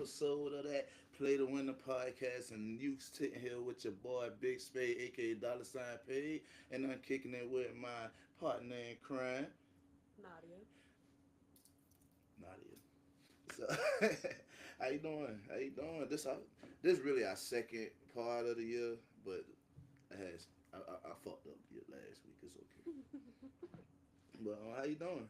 episode of that Play to Win the podcast, and you sitting here with your boy Big Spade, aka Dollar Sign Paid, and I'm kicking it with my partner in crime, Nadia. Nadia. So, how you doing? How you doing? This really our second part of the year, but it has I fucked up last week. It's okay. But how you doing?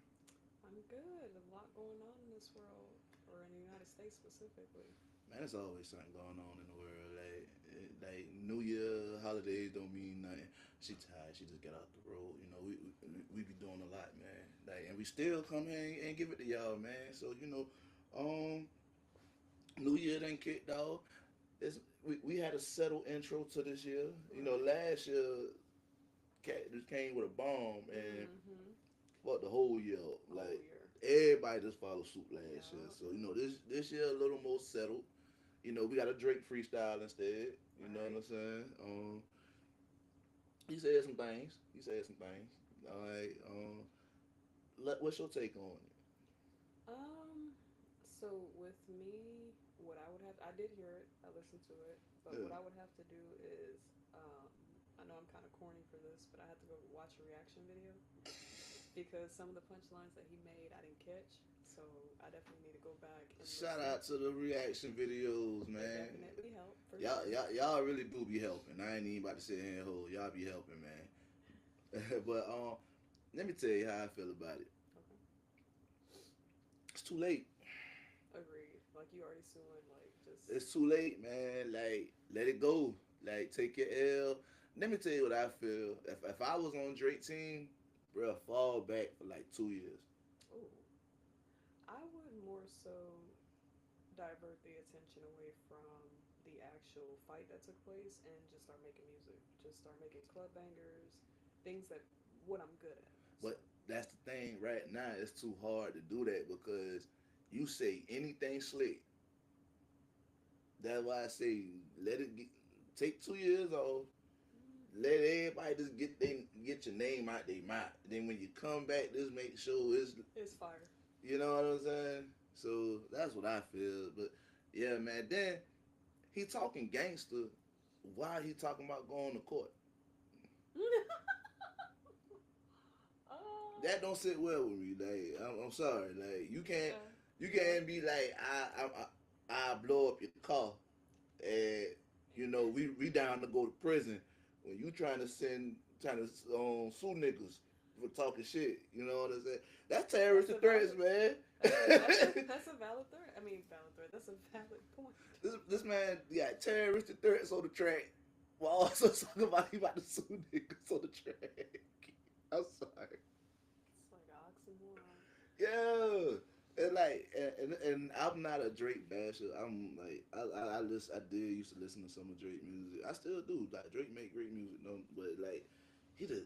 I'm good. A lot going on in this world, or in the United States specifically. Man, there's always something going on in the world. Like New Year holidays don't mean nothing. She tired. She just got out the road. You know, we be doing a lot, man. Like, and we still come here and give it to y'all, man. So um, New Year done kicked off. We had a settled intro to this year. You know, Right. last year cat just came with a bomb and Mm-hmm. fucked the whole year up. Whole Like year. everybody just followed suit last year. Yeah. So this year a little more settled. You know, we got a Drake freestyle instead. You know what I'm Right. saying? He said some things. He said some things. All right. What's your take on it? Um. So with me, what I would have, I did hear it. I listened to it, but Yeah. what I would have to do is, I know I'm kind of corny for this, but I had to go watch a reaction video because some of the punchlines that he made I didn't catch. So I definitely need to go back and Shout listen. out to the reaction videos, They man. definitely help for sure. Y'all really do be helping. I ain't even about to sit here and hold. Y'all be helping, man. But let me tell you how I feel about it. Okay. It's too late. Agreed. Like you already suing, like just It's too late, man. Like, let it go. Like, take your L. Let me tell you what I feel. If I was on Drake team, bro, fall back for like 2 years. oh, I would more so divert the attention away from the actual fight that took place and just start making music. Just start making club bangers, things that what I'm good at. So But that's the thing. Right now, it's too hard to do that because you say anything slick. That's why I say let it take 2 years off. Let everybody just get your name out their mouth. Then when you come back, just make sure it's it's fire. you know what I'm saying. So that's what I feel. But yeah, man. Then he talking gangster. Why he talking about going to court? uh, That don't sit well with me. Like I'm sorry. Like yeah, you yeah. can't be like I blow up your car and we down to go to prison when you trying to sue niggas for talking shit. You know what I'm saying? That's That's terrorist a threats, valid. man. That's a valid threat. I mean, valid threat. That's a valid point. this man got terrorist threats on the track while also talking about he about to sue niggas on the track. I'm sorry. It's like an oxymoron. Yeah. And I'm not a Drake basher. I'm like I did used to listen to some of Drake music. I still do. Like Drake make great music, no, but like he the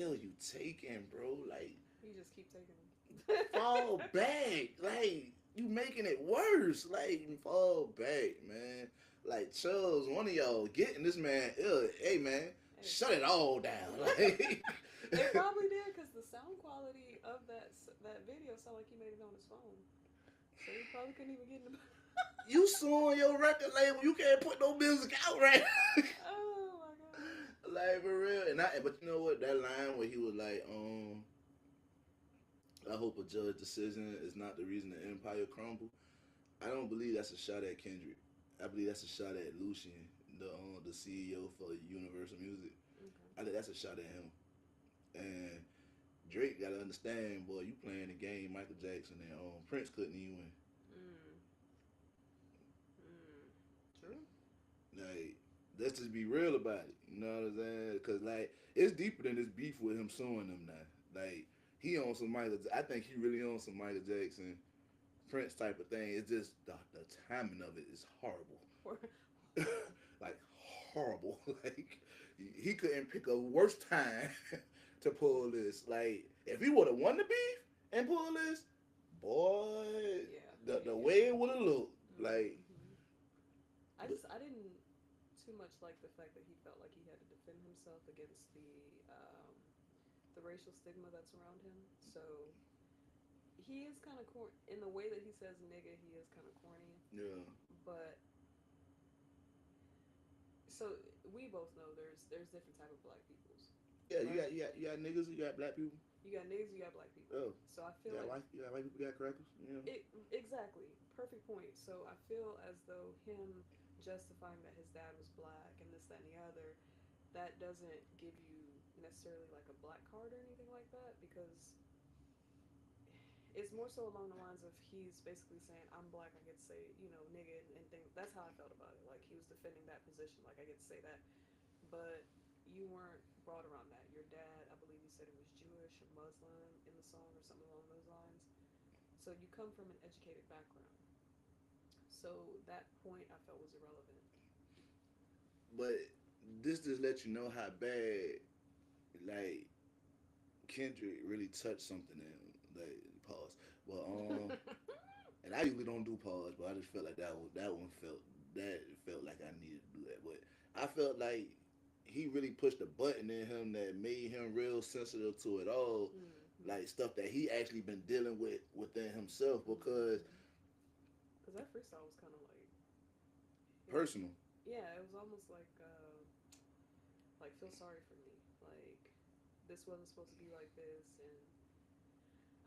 L you taking, bro. Like You just keep taking them. fall back. Like you making it worse. Like fall back, man. Like Chubbs, one of y'all getting this man ill. Hey man, Hey. shut it all down. Like It probably did because the sound quality of that video sounded like he made it on his phone. So he probably couldn't even get in the. you suing your record label, you can't put no music out right. Oh my god. Like for real. But you know what? That line where he was like, I hope a judge decision is not the reason the empire crumbled. I don't believe that's a shot at Kendrick. I believe that's a shot at Lucian, the CEO for Universal Music. Okay. I think that's a shot at him. And Drake gotta understand, boy, you playing the game Michael Jackson and Prince couldn't even win. Mm. Mm. True. Like, let's just be real about it. You know what I'm saying? Because like, it's deeper than this beef with him suing them now. Like, he on some Michael. I think he really on some Michael Jackson, Prince type of thing. It's just the timing of it is horrible. Or Like horrible. Like he couldn't pick a worse time to pull this. Like if he would have won the beef and pulled this, boy, yeah, the yeah. way it would have looked. Like, Mm-hmm. but I didn't too much like the fact that he felt like he had to defend himself against the racial stigma that's around him. So he is kind of corny in the way that he says nigga. He is kind of corny. yeah, So we both know there's different type of black peoples, Yeah, right? you got niggas, you got black people. You got niggas, you got black people. Oh, So I feel like you got white people, you got crackers. You know. exactly perfect point. So I feel as though him justifying that his dad was black and this, that, and the other, that doesn't give you necessarily like a black card or anything like that because it's more so along the lines of he's basically saying I'm black, I get to say nigga and things. That's how I felt about it. Like he was defending that position, like I get to say that, but you weren't brought around that. Your dad, I believe you said it was Jewish or Muslim in the song or something along those lines. So you come from an educated background. So that point I felt was irrelevant. But this just lets you know how bad, like, Kendrick really touched something in, like, pause. But and I usually don't do pause, but I just felt like that felt like I needed to do that. But I felt like he really pushed a button in him that made him real sensitive to it all, Mm-hmm. like stuff that he actually been dealing with within himself because Because that freestyle was kind of it was, personal. yeah, it was almost like feel sorry for me. Like this wasn't supposed to be like this, and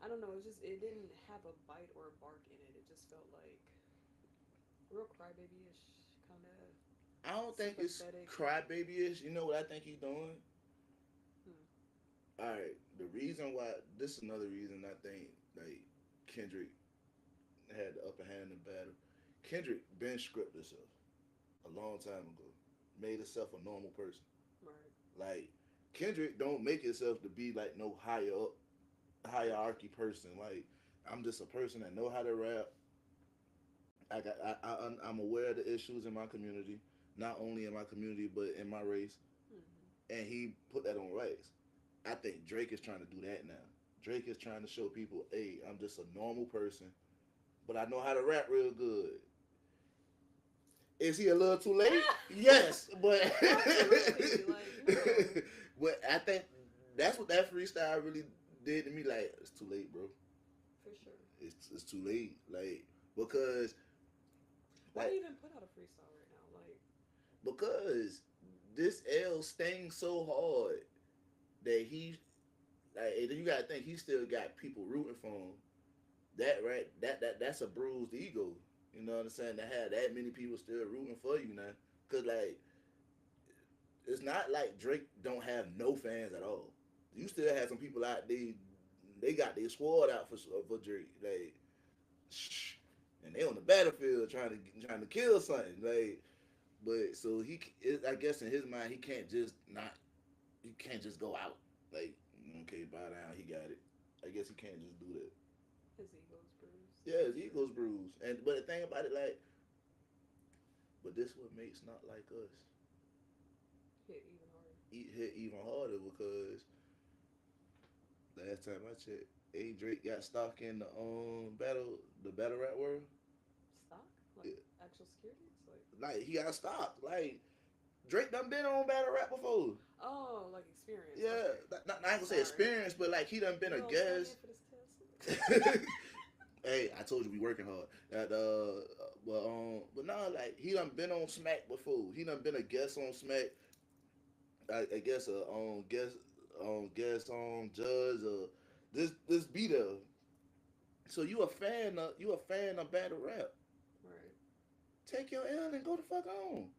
I don't know. It didn't have a bite or a bark in it. It just felt like real crybaby-ish, kind of I don't think it's sympathetic. crybaby-ish. You know what I think he's doing? Hmm. All right, the reason why this is another reason I think like Kendrick had the upper hand in the battle. Kendrick been scripted himself a long time ago, made himself a normal person. Right. Like Kendrick don't make himself to be like no higher up hierarchy person. Like I'm just a person that know how to rap. I'm aware of the issues in my community, not only in my community but in my race, Mm-hmm. and he put that on wax. I think Drake is trying to do that now. Drake is trying to show people, hey, I'm just a normal person, but I know how to rap real good. Is he a little too late? Yes, but Absolutely. Like no, but I think that's what that freestyle really did to me. Like it's too late, bro. for sure. It's too late. Like because Why do like you even put out a freestyle right now? Like, because this L stings so hard that he like you gotta think he still got people rooting for him. That right that's a bruised ego. You know what I'm saying? To have that many people still rooting for you now, cause like it's not like Drake don't have no fans at all. You still have some people out there. They got their squad out for Drake. Like, shh, and they on the battlefield trying to kill something. Like, but so I guess in his mind, he can't just go out. Like, okay, bow down, he got it. I guess he can't just do that. his ego's bruised, Yeah, for his sure. ego's bruised. And but the thing about it, like, but this what makes not like us Hit even harder. hit even harder because last time I checked, A Drake got stock in the battle rap world. Stock? Like Yeah, actual securities? Like, like he got stock. Like Drake done been on battle rap before. oh, like experience. Yeah, Okay. not gonna say Sorry. experience, but like he done been You a gonna study guest. it for this test? Hey, I told you we working hard. But nah, like he done been on Smack before. He done been a guest on Smack. I guess guest on Judge or this be there. So you a fan of battle rap. Right. Take your L and go the fuck on.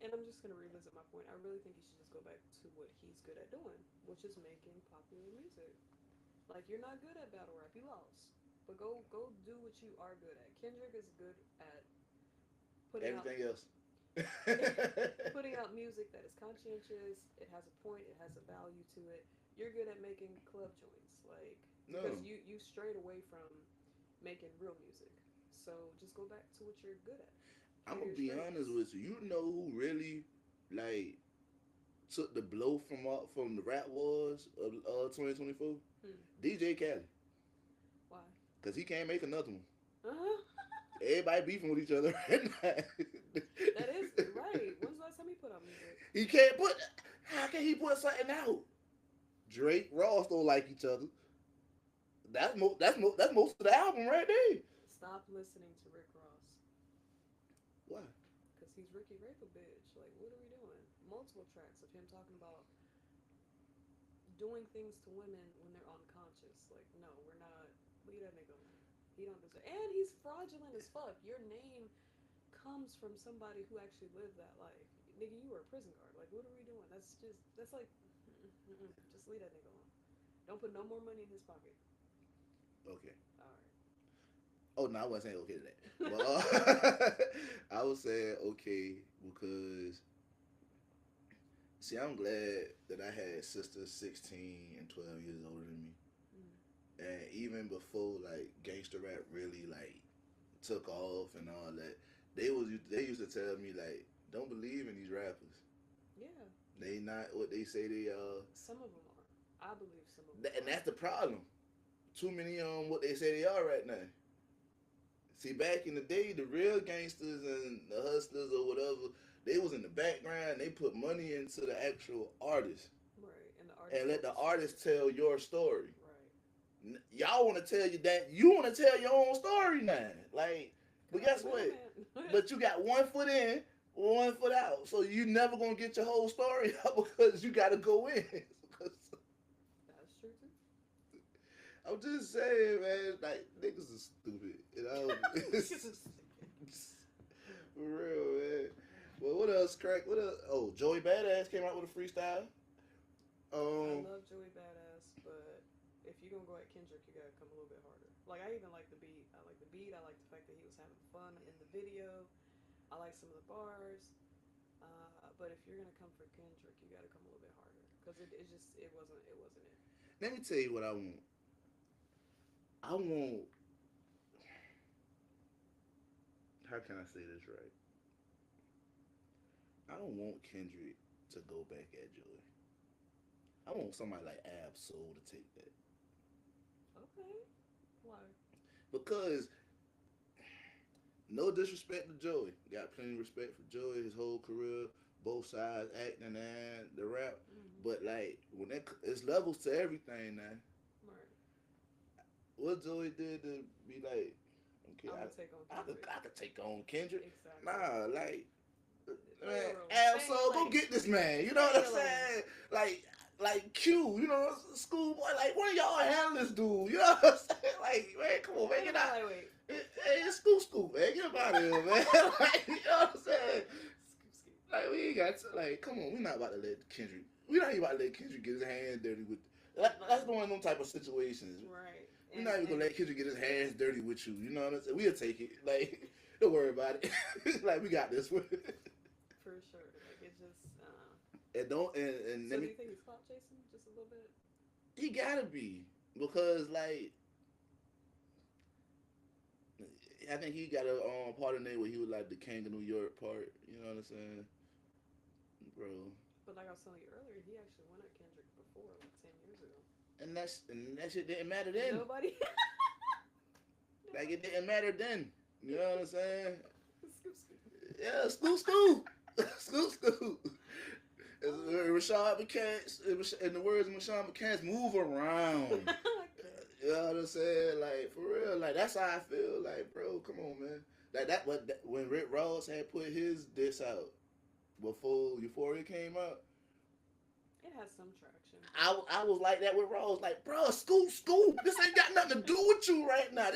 And I'm just gonna revisit my point. I really think you should just go back to what he's good at doing, which is making popular music. Like you're not good at battle rap, you lost. But go do what you are good at. Kendrick is good at putting out Everything else. putting out music that is conscientious, it has a point, it has a value to it. You're good at making club joints, like because No, you strayed away from making real music. So just go back to what you're good at. I'm What are gonna your be honest strengths? with you. You know who really like took the blow from the rap wars of 2024? Hmm. DJ Khaled, Why? cause he can't make another one. Uh-huh. Everybody beefing with each other right now. That is right. When's the last time he put out music? He can't put. How can he put something out? Drake, Ross don't like each other. That's most of the album right there. Stop listening to Rick Ross. Why? because he's Ricky Rape a bitch. Like, what are we doing? Multiple tracks of him talking about doing things to women when they're unconscious. Like, no, we're not. Leave that nigga alone. He don't deserve. And he's fraudulent as fuck. Your name comes from somebody who actually lived that life. Nigga, you were a prison guard. Like, what are we doing? That's like, just leave that nigga alone. Don't put no more money in his pocket. Okay. All right. Oh no, I wasn't saying okay to that. But I was saying okay because see, I'm glad that I had sisters 16 and 12 years older than me. And even before like gangster rap really like took off and all that, they used to tell me like, don't believe in these rappers. Yeah. They not what they say they are. Some of them are. I believe some of them And are. that's the problem. Too many what they say they are right now. See, back in the day, the real gangsters and the hustlers or whatever, they was in the background. They put money into the actual artist Right. And the artist and let told the the story. artist tell your story. Right. Y'all want to tell you that you want to tell your own story now, like. But Cut out guess the what? middleman. But you got 1 foot in, 1 foot out, so you never gonna get your whole story out because you got to go in. That's true too. I'm just saying, man. Like niggas are stupid, you know. For real, man. Well, what else, crack? What else? Oh, Joey Badass came out with a freestyle. I Um, love Joey Badass, but if you're gonna go at Kendrick, you gotta come a little bit harder. Like, I even like the beat. I like the beat. I like the fact that he was having fun in the video. I like some of the bars. But if you're gonna come for Kendrick, you gotta come a little bit harder because it wasn't it. let me tell you what I want. I want. How can I say this right? I don't want Kendrick to go back at Joey. I want somebody like Ab Soul to take that Okay. Why? because no disrespect to Joey, got plenty of respect for Joey, his whole career, both sides, acting and the rap. Mm-hmm. But like when it's levels to everything now. Right. What Joey did to be like, okay, I'm gonna take on Kendrick. I could take on Kendrick. Exactly. Nah, like man, Stay in Absol, your go lane. get this man. You know Stay what in I'm your lane. saying? Like Q, you know, schoolboy. Like one of y'all handle this dude. You know what I'm saying? Like man, come on, man, get out. Wait. Hey, it's school, man. Get him out of here, man. Like, you know what I'm saying? Scoop. Like we ain't got to, like, come on, we're not about to let Kendrick. We're not even about to let Kendrick get his hands dirty with. That's one of them type of situations. Right. We're not even gonna let Kendrick get his hands dirty with you. You know what I'm saying? We'll take it. Like, don't worry about it. Like, we got this one. For sure. Like, it just. And don't and So let do me. you think he's clout chasing just a little bit? He gotta be because like I think he got a part of the name where he was like the King of New York part. You know what I'm saying, bro? But like I was telling you earlier, he actually went at Kendrick before, like 10 years ago. And that shit didn't matter then. Nobody. Like it didn't matter then. You know what I'm saying? Scoop. Yeah, school. School. Rashad McCants, in the words of Rashad McCants, move around. You know what I'm saying? Like for real, like that's how I feel. Like, bro, come on, man. Like when Rick Ross had put his diss out before Euphoria came out, It has some traction. I was like that with Ross. Like, bro, school. This ain't got nothing to do with you right now.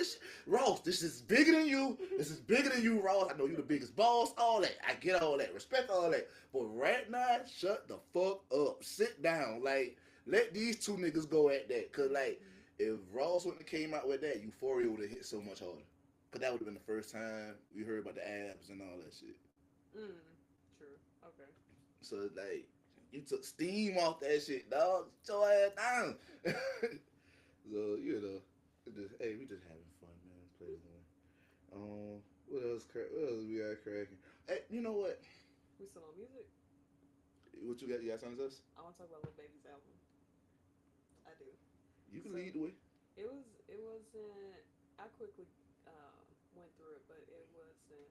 Ross, this is bigger than you. This is bigger than you, Ross. I know you the biggest boss. All that. I get all that. Respect all that. But right now, shut the fuck up. Sit down. Like, let these two niggas go at that. Cause like, if Ross wouldn't have came out with that, Euphoria would have hit so much harder. Cause that would have been the first time we heard about the abs and all that shit. True. Okay. So like. You took steam off that shit, dog. Sit your ass down. So, you know, we just having fun, man. Play one. What else we got cracking? Hey, you know what? We still on music? What you got? You got something else? I want to talk about Lil Baby's album. I do. You can lead the way. It wasn't. I quickly went through it, but it wasn't.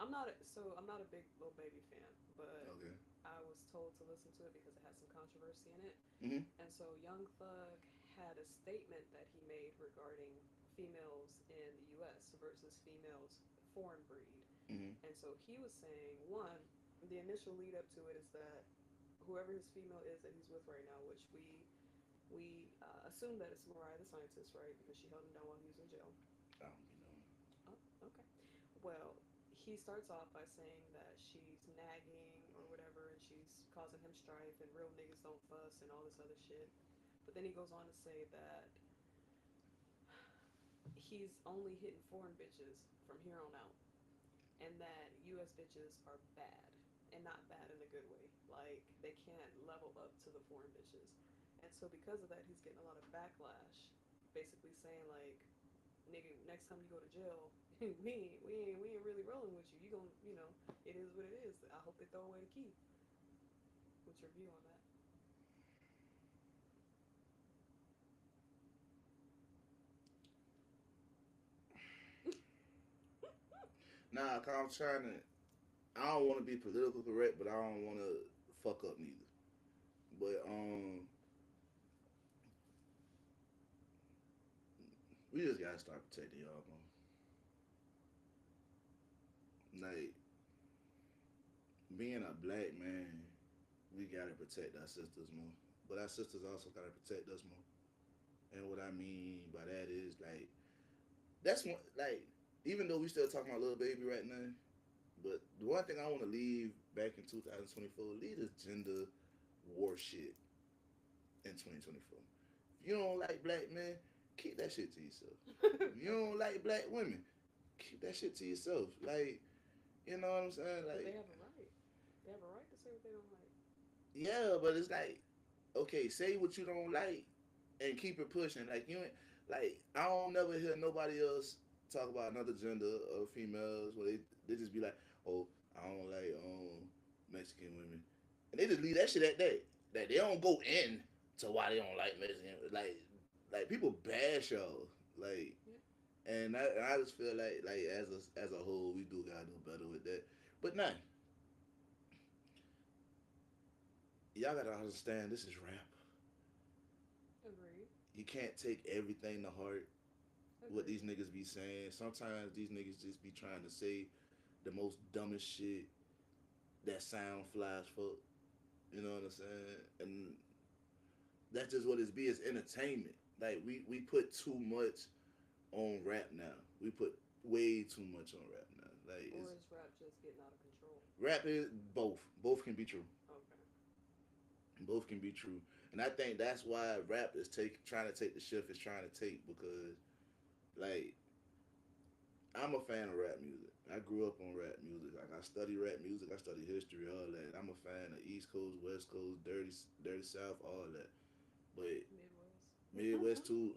I'm not a big Lil Baby fan, but Okay. I was told to listen to it because it had some controversy in it. Mm-hmm. And so Young Thug had a statement that he made regarding females in the U.S. versus females foreign breed. Mm-hmm. And so he was saying, one, the initial lead up to it is that whoever his female is that he's with right now, which we assume that it's Mariah the scientist, right? Because she held him down while he was in jail. I don't be knowing. Oh, okay. Well, he starts off by saying that she's nagging or whatever, and she's causing him strife, and real niggas don't fuss, and all this other shit. But then he goes on to say that he's only hitting foreign bitches from here on out, and that U.S. bitches are bad, and not bad in a good way. Like they can't level up to the foreign bitches, and so because of that, he's getting a lot of backlash, basically saying like, "Nigga, next time you go to jail, we ain't really rolling with you. You gonna, it is what it is. I hope they throw away the key." What's your view on that? Nah, cause I'm trying to. I don't want to be political correct, but I don't want to fuck up neither. But we just gotta start protecting y'all, man. Like being a black man, we gotta protect our sisters more. But our sisters also gotta protect us more. And what I mean by that is like that's one like even though we still talking about little baby right now, but the one thing I want to leave back in 2024, leave this gender war shit in 2024. If you don't like black men, keep that shit to yourself. If you don't like black women, keep that shit to yourself. Like, you know what I'm saying? But Like, they have a right. They have a right to say what they don't like. yeah, but it's like, okay, say what you don't like and keep it pushing. Like, you ain't, like, I don't never hear nobody else talk about another gender of females where they just be like, oh, I don't like Mexican women. And they just leave that shit at that. Like, they don't go in to why they don't like Mexican. Like people bash y'all. Like, Yeah, and I just feel like as a whole, we do gotta do better with that. But nah, y'all gotta understand this is rap. agreed. You can't take everything to heart. What these Agreed. niggas be saying. Sometimes these niggas just be trying to say the most dumbest shit that sound fly as fuck. You know what I'm saying? And that's just what it's be. It's entertainment. Like we put too much on rap now. We put way too much on rap now. Like Or it's is rap just getting out of control? rap is both. Both can be true. Okay. Both can be true. And I think that's why rap is trying to take the shift it's trying to take because like I'm a fan of rap music. I grew up on rap music. Like I study rap music. I study history, all that. I'm a fan of East Coast, West Coast, Dirty South, all that. But Midwest Midwest. too,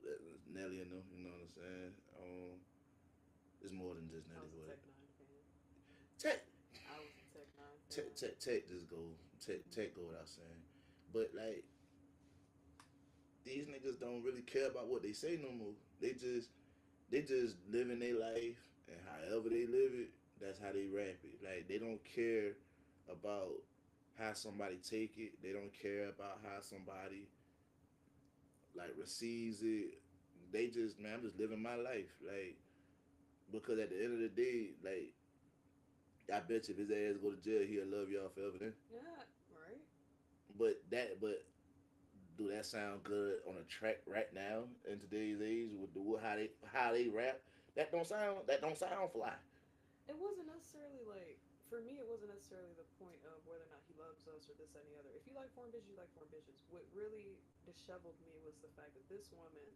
Nelly and them. You know what I'm saying? It's more than just I Nelly, was a but Tech Nine fan. Tech, I was a Tech Nine fan. Tech just go, Tech go without saying. But like these niggas don't really care about what they say no more. They just living their life and however they live it, that's how they rap it. Like they don't care about how somebody take it. They don't care about how somebody like receives it. They just man, I'm just living my life. Like because at the end of the day, like I bet you if his ass go to jail, he'll love y'all forever then. Yeah, right. But do that sound good on a track right now in today's age with how they rap? That don't sound fly. It wasn't necessarily like for me. It wasn't necessarily the point of whether or not he loves us or this and the other. If you like foreign bitches, you like foreign bitches. What really disheveled me was the fact that this woman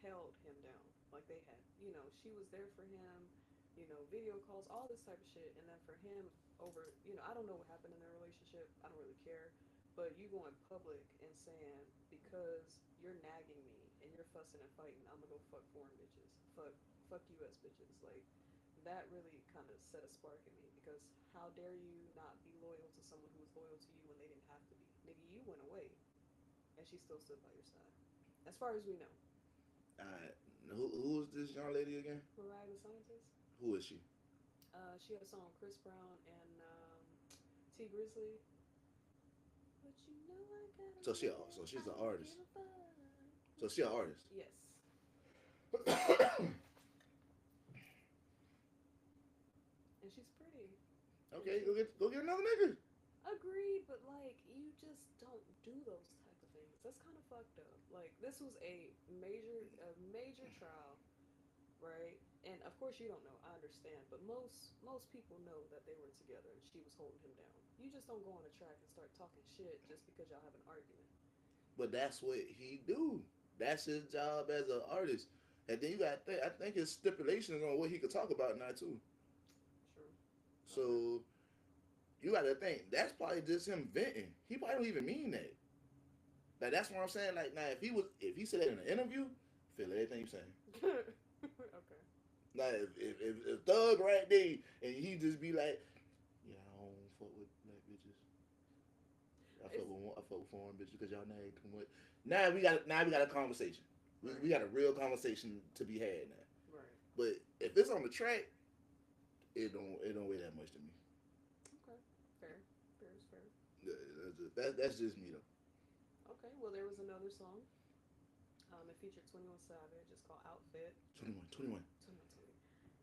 held him down. Like they had, she was there for him. Video calls, all this type of shit, and then for him over, I don't know what happened in their relationship. I don't really care. But you going public and saying because you're nagging me and you're fussing and fighting, I'm gonna go fuck foreign bitches, fuck U.S. bitches, like that really kind of set a spark in me because how dare you not be loyal to someone who was loyal to you when they didn't have to be? Nigga, you went away and she still stood by your side. As far as we know. Who is this young lady again? Mariah the Scientist. Who is she? She had a song with Chris Brown and T Grizzly. But you know I gotta So she, live. so I she's an don't artist. give a fuck. So she an artist. Yes. and she's pretty. And Okay, she go get another nigga. agreed, but like you just don't do those type of things. That's kind of fucked up. Like this was a major trial, right? And of course you don't know. I understand, but most people know that they were together and she was holding him down. You just don't go on a track and start talking shit just because y'all have an argument. But that's what he do. That's his job as an artist. And then you got I think his stipulations on what he could talk about now too. True. Okay. So you got to think that's probably just him venting. He probably don't even mean that. Like that's what I'm saying. Like now, if he said that in an interview, feel everything you saying. Okay. Like if Thug right there and he just be like, yeah, I don't fuck with black bitches. It's I fuck with foreign bitches because y'all nag too much. Now we got a conversation. We right. got a real conversation to be had now. Right. But if it's on the track, it don't weigh that much to me. Okay. Fair. Fair is fair. That's just me though. Okay. Well, there was another song. It featured 21 Savage. It's called Outfit. 21, 21. 21,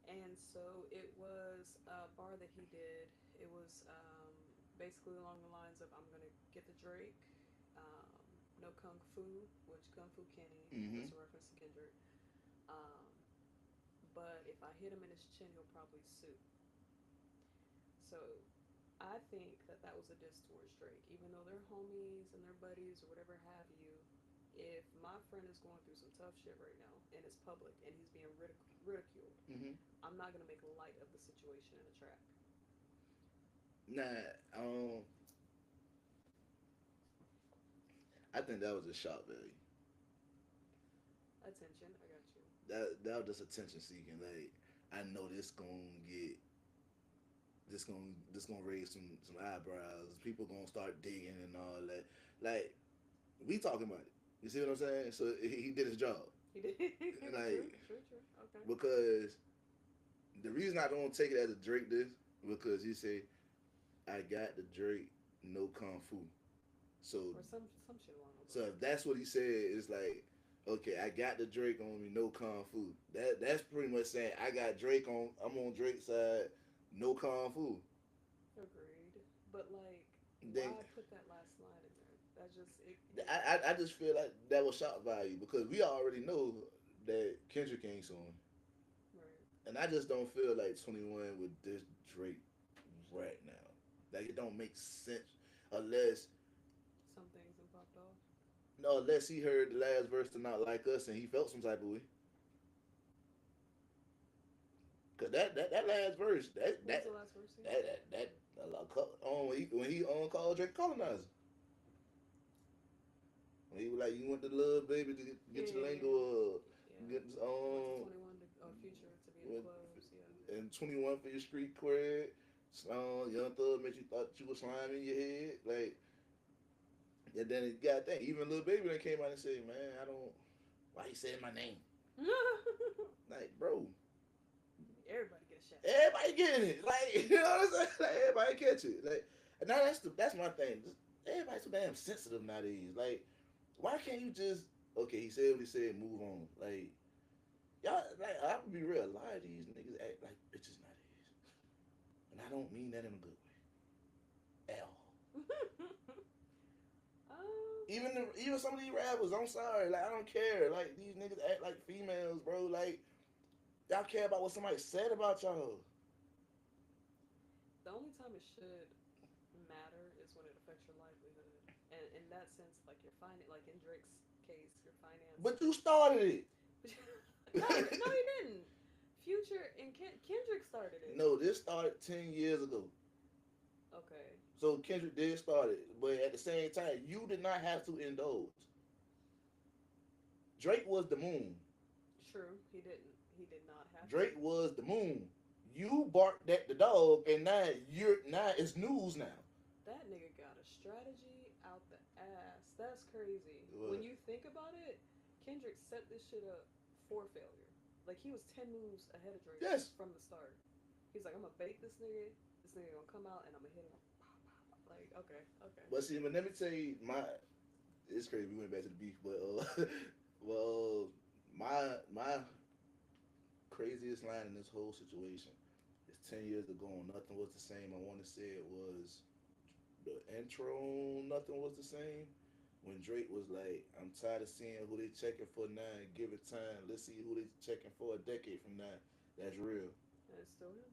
20. And so it was a bar that he did. It was basically along the lines of I'm gonna get the Drake, um, no Kung Fu, which Kung Fu Kenny Mm-hmm. is a reference to Kendrick. Um, but if I hit him in his chin, he'll probably sue. So I think that that was a diss towards Drake, even though they're homies and they're buddies or whatever have you. If my friend is going through some tough shit right now and it's public and he's being ridiculed, Mm-hmm. I'm not gonna make light of the situation in a track. Nah, I think that was a shock value. Attention, I got you. That was just attention seeking. Like I know this gonna raise some eyebrows. People gonna start digging and all that. Like we talking about it. You see what I'm saying? So he did his job. He did. True, Like true, true. Okay. because the reason I don't take it as a Drake this because he say I got the Drake no kung fu. So Or some shit along those so lines. if that's what he said, it's like okay, I got the Drake on me no kung fu. That's pretty much saying I got Drake on. I'm on Drake's side no kung fu. Agreed. But like, Then why put that last line in there? That just it I just feel like that was shock value because we already know that Kendrick ain't on, right. and I just don't feel like 21 with this Drake right now. Like it don't make sense unless Some things have popped off. no unless he heard the last verse to not like us and he felt some type of way. Cause that last verse What was the last verse here? on when he on called Drake colonizer. When he was like, you want the little baby to Yeah, get your yeah, lingo, yeah. get Went to 21 to Future to be in the with clubs. Yeah. and 21 for your street cred. Young Thug made you thought you was slime in your head. Like, and then it got that. Even little baby that came out and said, man, I don't, why he saying my name? Like, bro, Everybody get a shot. everybody getting it. Like, you know what I'm saying? Like, everybody catch it. Like, and now that's my thing. Just, everybody's so damn sensitive nowadays. Like, why can't you just, okay, he said what he said, move on. Like, y'all, like, I would be real. A lot of these niggas act like bitches nowadays. And I don't mean that in a good way. At all. um, Even some of these rappers, I'm sorry, like I don't care. Like these niggas act like females, bro. Like y'all care about what somebody said about y'all. the only time it should matter is when it affects your livelihood, and in that sense, like like in Drake's case, your But finances. you started it. No, no, he didn't. Future and Kendrick started it. No, this started 10 years ago. Okay, So Kendrick did start it, but at the same time, you did not have to indulge. Drake was the moon. true. He didn't. He did not have to. Drake was the moon. You barked at the dog, and now it's news now. That nigga got a strategy out the ass. That's crazy. What? When you think about it, Kendrick set this shit up for failure. Like he was 10 moves ahead of Drake Yes. from the start. He's like, I'm gonna bait this nigga. This nigga gonna come out and I'm gonna hit him. Like, okay, okay. But see, but let me tell you, it's crazy. We went back to the beef, but well, my craziest line in this whole situation It's 10 years ago. Nothing was the same. I want to say it was the intro. Nothing was the same. When Drake was like, "I'm tired of seeing who they checking for now. And give it time. Let's see who they checking for a decade from now." That's real. And it's still him.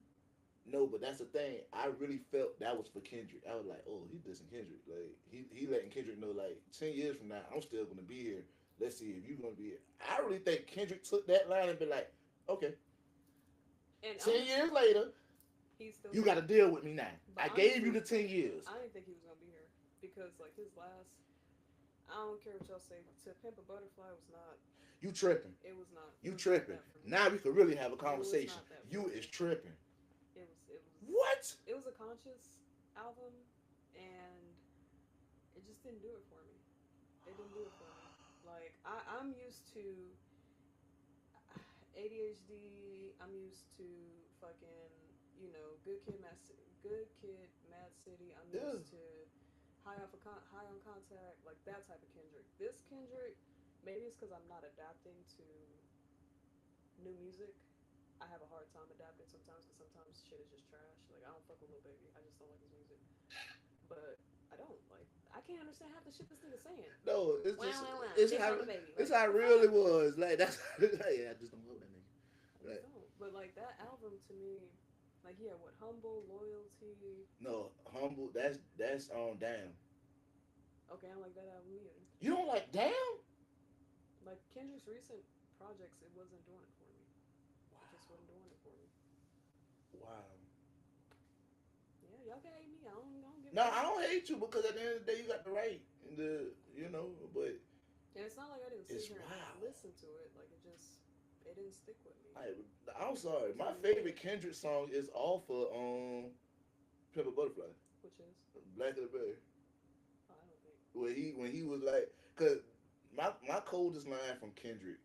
No, but that's the thing. I really felt that was for Kendrick. I was like, oh, he dissing Kendrick. Like he letting Kendrick know like 10 years from now, I'm still gonna be here. Let's see if you're gonna be here. I really think Kendrick took that line and be like, okay, And 10 years later, he's still you here. got to deal with me now. But I gave you honestly, the 10 years. I didn't think he was gonna be here because like his last, I don't care what y'all say. To Pimp a Butterfly was not. You tripping. It was not. You It was not tripping. that for me. Now we could really have a It was conversation. not that for You me. is tripping. It was. It was. What? It was a conscious album, and it just didn't do it for me. It didn't do it for me. Like I'm used to ADHD. I'm used to fucking Good Kid, Mad City. I'm Yeah. used to High on Contact, like that type of Kendrick. This Kendrick, maybe it's because I'm not adapting to new music. I have a hard time adapting sometimes because sometimes shit is just trash. Like I don't fuck with Lil Baby. I just don't like his music. But I don't like. I can't understand half the shit this nigga's saying. No, it's Wow, just wow, wow. it's Bitch how on the baby. it's Like, how real it was. Like that's yeah. I just don't love that nigga. I just don't. But like that album to me, like yeah, what Humble, Loyalty. No, humble. That's on damn. Okay, I don't like that album either. You don't like damn? Like Kendrick's recent projects, it wasn't doing it for me. Wow. It just wasn't doing it for me. Wow. Yeah, y'all can hate me. I don't give a No, fuck. I don't hate you because at the end of the day you got the right and but And it's not like I didn't It's sit here wild. and listen to it. Like it didn't stick with me. I'm sorry. My favorite Kendrick song is off of Pimp a Butterfly, Which is, Black of the Berry. I don't think. When he was like, cause my coldest line from Kendrick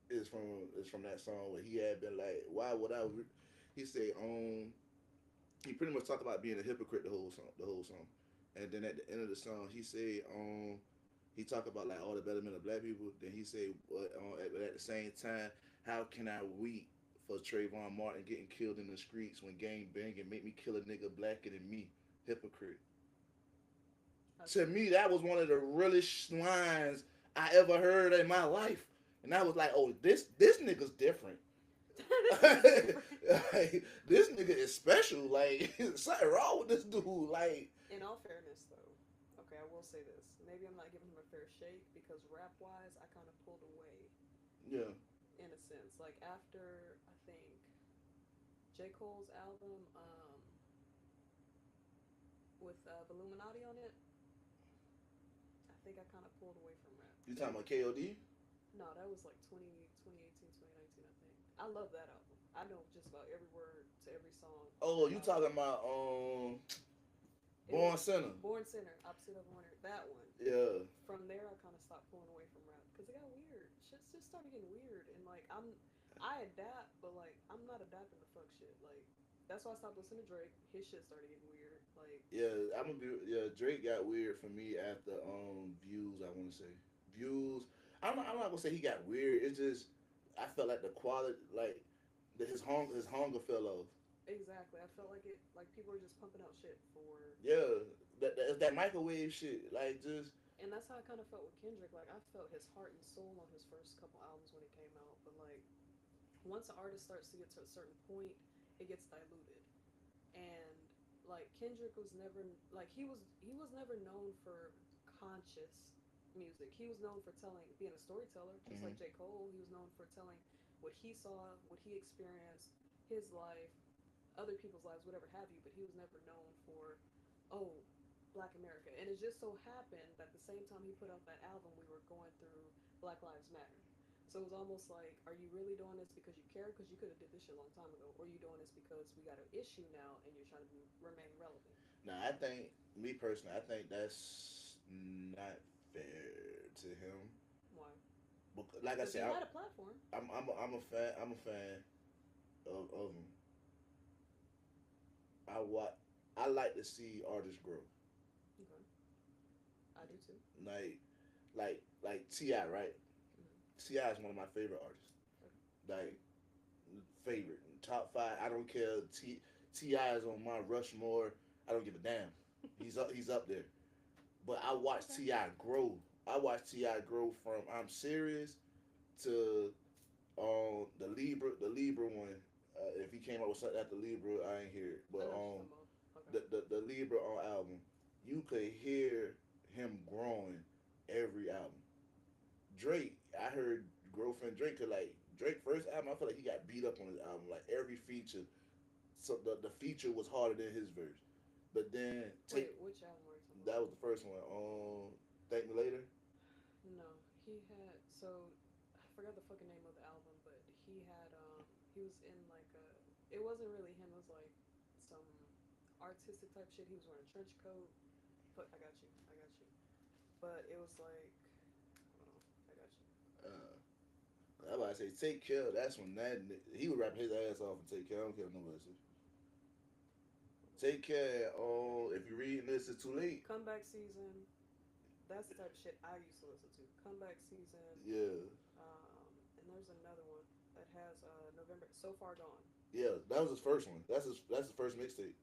is from that song where he had been like, why would I? He said, he pretty much talked about being a hypocrite the whole song, and then at the end of the song, he said, he talked about like all the betterment of black people. Then he said, at the same time, how can I weep for Trayvon Martin getting killed in the streets when gang banging make me kill a nigga blacker than me, hypocrite. To me, that was one of the realest lines I ever heard in my life. And I was like, oh, this nigga's different. Like, this nigga is special. Like, something wrong with this dude. Like, In all fairness, though, okay, I will say this. Maybe I'm not giving him a fair shake because rap wise, I kind of pulled away yeah, in a sense. Like after I think J Cole's album, with Illuminati on it, I think I kind of pulled away from rap. you talking about KOD? No, that was like 2018, 2019, I think. I love that album. I know just about every word to every song. Oh, you talking about Born Sinner? Born Sinner, Opposite of Winner. That one. Yeah. From there, I kind of stopped pulling away from rap because it got weird. Shit just started getting weird, and like I adapt, but like I'm not adapting to fuck shit. Like that's why I stopped listening to Drake. His shit started getting weird. Like Yeah, Drake got weird for me after Views. I want to say Views. I'm not gonna say he got weird. It's just I felt like the quality, like his hunger fell off. exactly, I felt like it. Like people were just pumping out shit for. Yeah, that microwave shit. Like just And that's how I kind of felt with Kendrick. Like I felt his heart and soul on his first couple albums when it came out, but like once an artist starts to get to a certain point, it gets diluted. And like Kendrick was never like he was never known for conscious music. He was known for being a storyteller, just like Mhm. J. Cole. He was known for telling what he saw, what he experienced, his life, other people's lives, whatever have you, but he was never known for, oh, Black America. And it just so happened that the same time he put out that album, we were going through Black Lives Matter. So it was almost like, are you really doing this because you care? Because you could have did this shit a long time ago. Or are you doing this because we got an issue now and you're trying to remain relevant? now I think me personally, I think that's not fair to him. Why? Like I Because he said, had a platform. I'm a fan of him. I what I like to see artists grow. Okay. I do too. Like like Ti, right? Mm-hmm. Ti is one of my favorite artists. Okay. Like favorite, top five. I don't care. Ti is on my Rushmore. I don't give a damn. He's up. He's up there. But I watched Okay. Ti grow. I watched Ti grow from I'm serious to the Libra. The Libra one. If he came out with something after Libra, I ain't hear it. I But know what you're talking about. Okay. the Libra on album, you could hear him growing every album. Drake, I heard growth in Drake. Cause like Drake first album, I feel like he got beat up on his album. Like every feature, so the feature was harder than his verse. But then take Wait, which album are you talking that about? was the first one. Thank Me Later. No, he had so I forgot the fucking name of the album, but he had he was in like a it wasn't really him. It was like some artistic type shit. He was wearing a trench coat. But I got you. I got you. But it was like hold on, I got you. I about to say Take Care. That's when he would rap his ass off and Take Care. I don't care what nobody says. Take Care. Oh, if you're reading this, it's too late. Comeback Season. That's the type of shit I used to listen to. Comeback Season. Yeah, And there's another one that has November So Far Gone. yeah. That was his first one. That's his first mixtape.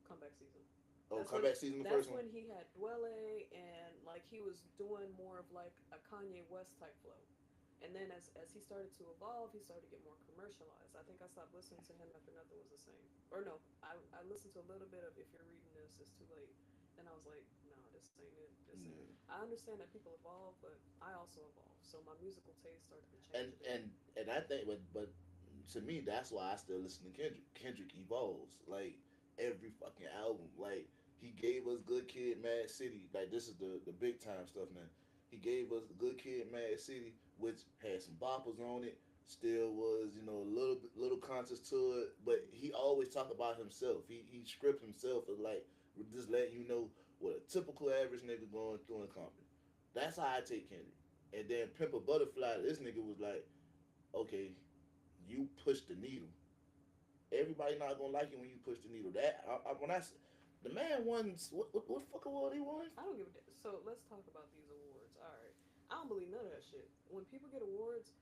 Comeback Season. Oh, That's when Comeback Season, the that's first one. when he had Dwelle and like he was doing more of like a Kanye West type flow. And then as he started to evolve, he started to get more commercialized. I think I stopped listening to him after Nothing Was the Same. Or no, I listened to a little bit of If You're Reading This, It's Too Late. Then I was like, no, this ain't it. This ain't it. Yeah. I understand that people evolve, but I also evolve. So my musical taste started to And change a bit. and and I think, but to me, that's why I still listen to Kendrick. Kendrick evolves like every fucking album. Like he gave us Good Kid, Mad City. Like this is the big time stuff now. He gave us Good Kid, Mad City, which had some boppers on it. Still was, a little conscious to it, but he always talk about himself. He script himself as like just letting you know what a typical average nigga going through in Compton. That's how I take Kendrick. And then Pimp a Butterfly, this nigga was like, okay, you push the needle. Everybody not gonna like it when you push the needle. The man won what fuck award he won? I don't give a damn. So let's talk about these awards. All right. I don't believe none of that shit. When people get awards,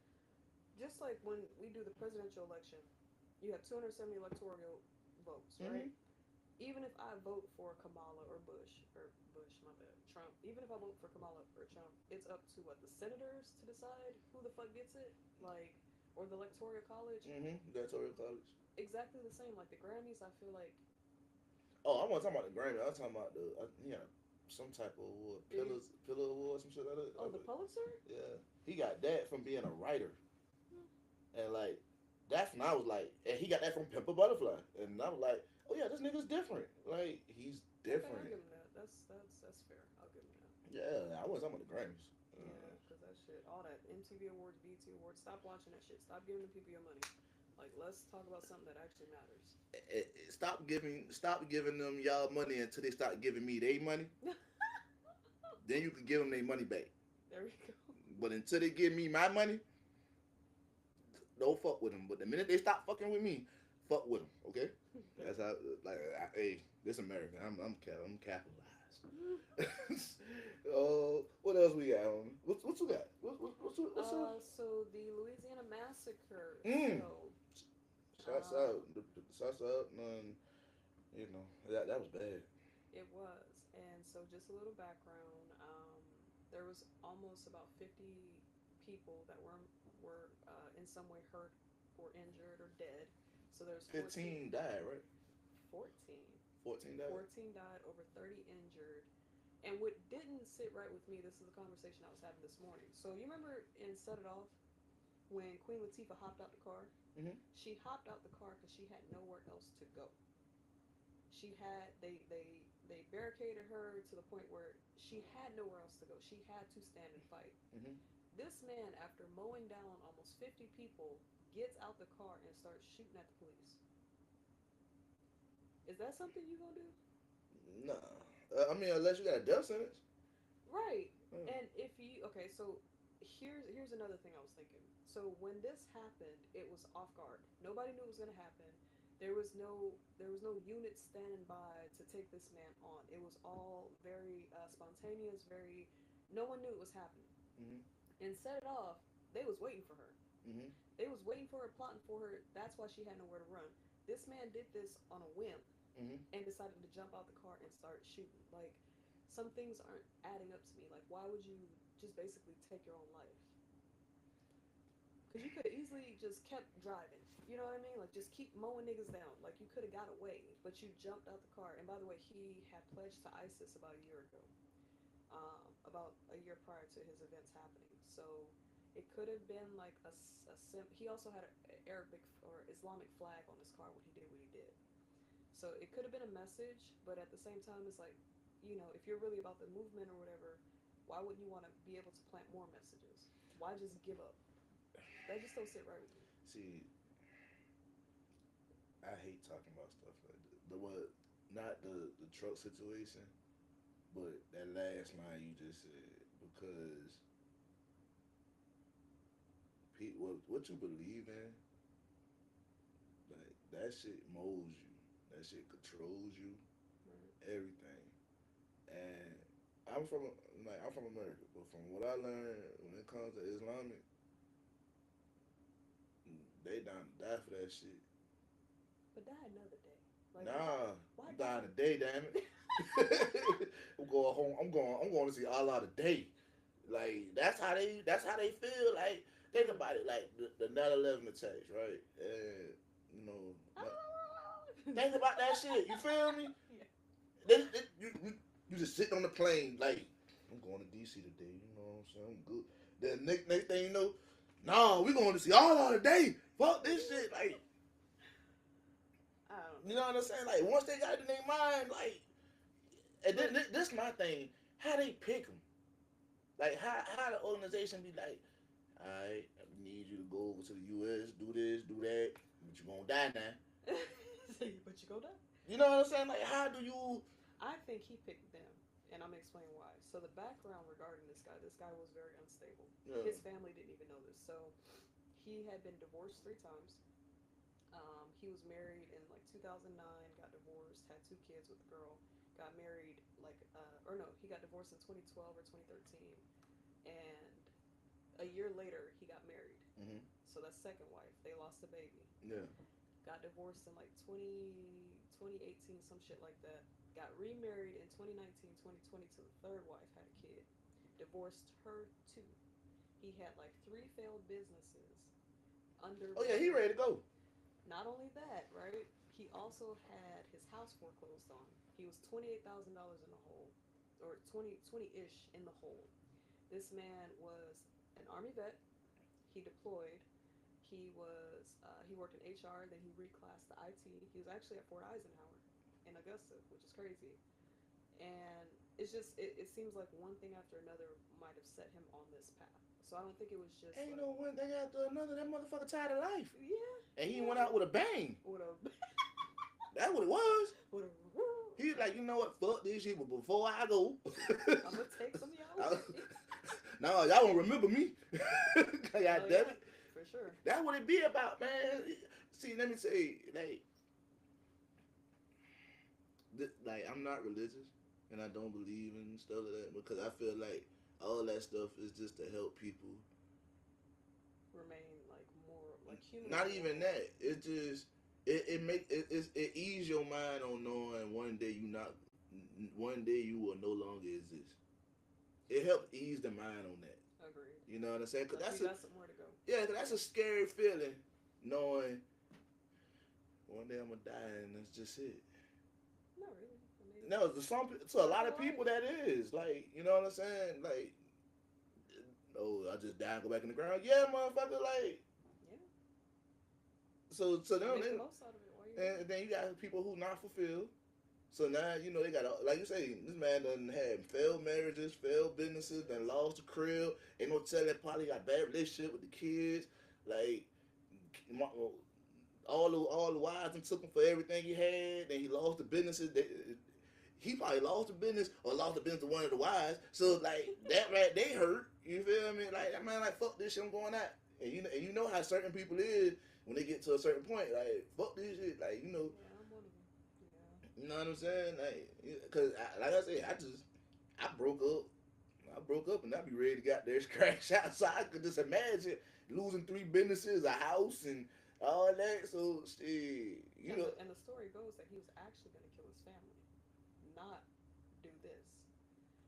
just like when we do the presidential election, you have 270 electoral votes, right? Mm-hmm. Even if I vote for Kamala or Bush, my bad, Trump, even if I vote for Kamala or Trump, it's up to what the senators to decide who the fuck gets it, like, or the electoral college. Mm-hmm. Electoral college. Exactly the same. Like the Grammys, I feel like Oh, I wasn't talking about the Grammy. I was talking about some type of award, it, pillar award, some shit like that. oh, the Pulitzer. Yeah, he got that from being a writer, Hmm, and like that's when I was like, and he got that from Pimp a Butterfly, and I was like, oh yeah, this nigga's different. Like he's okay, I'll different. give him that. That's fair. I'll give him that. Yeah, I wasn't talking about the Grammys. Yeah, because that shit, all that MTV Awards, BET Awards, stop watching that shit. Stop giving the people your money. Like, let's talk about something that actually matters. Stop giving them y'all money until they start giving me their money. Then you can give them their money back. There we go. But until they give me my money, don't fuck with them. But the minute they stop fucking with me, fuck with them. Okay, that's how. Hey, this American. I'm capitalized. Oh, what else we got? What you got? What's up? So the Louisiana massacre. Mm. So, Shots out. Shots out. That was bad. it was, and so just a little background. There was almost about 50 people that were in some way hurt or injured or dead. So there's 15 died, right? 14. 14 died. 14 died, over 30 injured. And what didn't sit right with me, this is a conversation I was having this morning. So you remember in Set It Off when Queen Latifah hopped out the car? Mm-hmm. She hopped out the car because she had nowhere else to go. She had they barricaded her to the point where she had nowhere else to go. She had to stand and fight. Mm-hmm. This man, after mowing down almost 50 people, gets out the car and starts shooting at the police. Is that something you gonna do? Nah. I mean, unless you got a death sentence. Right. Mm. And if you okay, so here's another thing I was thinking. So when this happened, it was off guard. Nobody knew it was gonna happen. There was no unit standing by to take this man on. It was all very spontaneous. No one knew it was happening. Mm-hmm. And Set It Off, they was waiting for her. Mm-hmm. They was waiting for her, plotting for her. That's why she had nowhere to run. This man did this on a whim Hmm. and decided to jump out the car and start shooting. Like, some things aren't adding up to me. Like, why would you just basically take your own life? Because you could have easily just kept driving. You know what I mean? Like, just keep mowing niggas down. Like, you could have got away, but you jumped out the car. And by the way, he had pledged to ISIS about a year ago, about a year prior to his events happening. So it could have been like he also had an Arabic or Islamic flag on his car when he did what he did. So it could have been a message, but at the same time, it's like, if you're really about the movement or whatever, why wouldn't you want to be able to plant more messages? Why just give up? That just don't sit right with me. See, I hate talking about stuff like that. The what? Not the truck situation, but that last line you just said. Because what you believe in, like that shit molds you. That shit controls you. Right. Everything. And I'm from America, but from what I learned when it comes to Islamic, they down to die for that shit. But die another day. Like, Nah, why I'm dying die? today, damn it. I'm going home. I'm going to see Allah today. Like that's how they feel. Like think Mm. about it. Like the 9/11 attacks, right? And you know, think about that shit. You feel me? Yeah. You just sitting on the plane, like I'm going to DC today. You know what I'm saying? I'm good. Then next thing you know, nah, we going to see Allah today. Fuck this shit. Like I don't you know know. what I'm saying? Like once they got it in their mind, like and then But this my thing. How they pick them? Like how the organization be like, all right, we need you to go over to the U.S. Do this, do that, but you gonna die now. but you go die. You know what I'm saying? Like how do you? I think he picked them, and I'm gonna explain why. So the background regarding this guy was very unstable. Yeah. His family didn't even know this. So he had been divorced 3 times. He was married in like 2009, got divorced, had 2 kids with the girl, got married or no, he got divorced in 2012 or 2013, and a year later he got married. Mm-hmm. So that's second wife. They lost a baby. Yeah. Got divorced in like 2018, some shit like that. Got remarried in 2019, 2020 to the third wife, had a kid. Divorced her too. He had like 3 failed businesses under Oh yeah, he one. ready to go. Not only that, right? He also had his house foreclosed on. He was $28,000 in the hole, or 20-ish in the hole. This man was an army vet. He deployed. He worked in HR. Then he reclassed to IT. He was actually at Fort Eisenhower in Augusta, which is crazy. And it seems like one thing after another might have set him on this path. So I don't think it was just Ain't like, no one thing after another. That motherfucker tired of life, yeah, and he went yeah, out with a bang. what a That's what it was. what a. He was like, you know what? Fuck this shit. But before I go, I'm gonna take some of y'all with me. now y'all won't remember me. God damn Oh yeah, it. for sure. That's what it be about, man. See, let me say, like I'm not religious, and I don't believe in stuff like that because I feel like all that stuff is just to help people. Remain like more like human. Not even that. It just it ease your mind on knowing one day you will no longer exist. It helps ease the mind on that. Agreed. You know what I'm saying? Cause Like you got somewhere to go. yeah, cause that's a scary feeling, knowing one day I'm gonna die and that's just it. Not really. I mean, No, to a lot of people that is like, you know what I'm saying? Like, oh, I just die and go back in the ground. Yeah, motherfucker. Like, yeah. so them, Make the most out of it while you're and then you got people who not fulfilled. So now you know they got like you say, this man done had failed marriages, failed businesses, done lost the crib. Ain't no telling probably got bad relationship with the kids. Like all the wives and took him for everything he had. Then he lost the businesses. He probably lost the business or lost the business to one of the wives. So like that right, they hurt. You feel me? Like that man, like fuck this shit, I'm going out. And you know how certain people is when they get to a certain point. Like fuck this shit. Like you know. Yeah, I'm one of them. Yeah. You know what I'm saying? Like, cause like I said, I broke up. I broke up and I be ready to get there crash out. So I could just imagine losing 3 businesses, a house, and all that. So shit, you know. And the story goes that he was actually going to kill his family, not do this.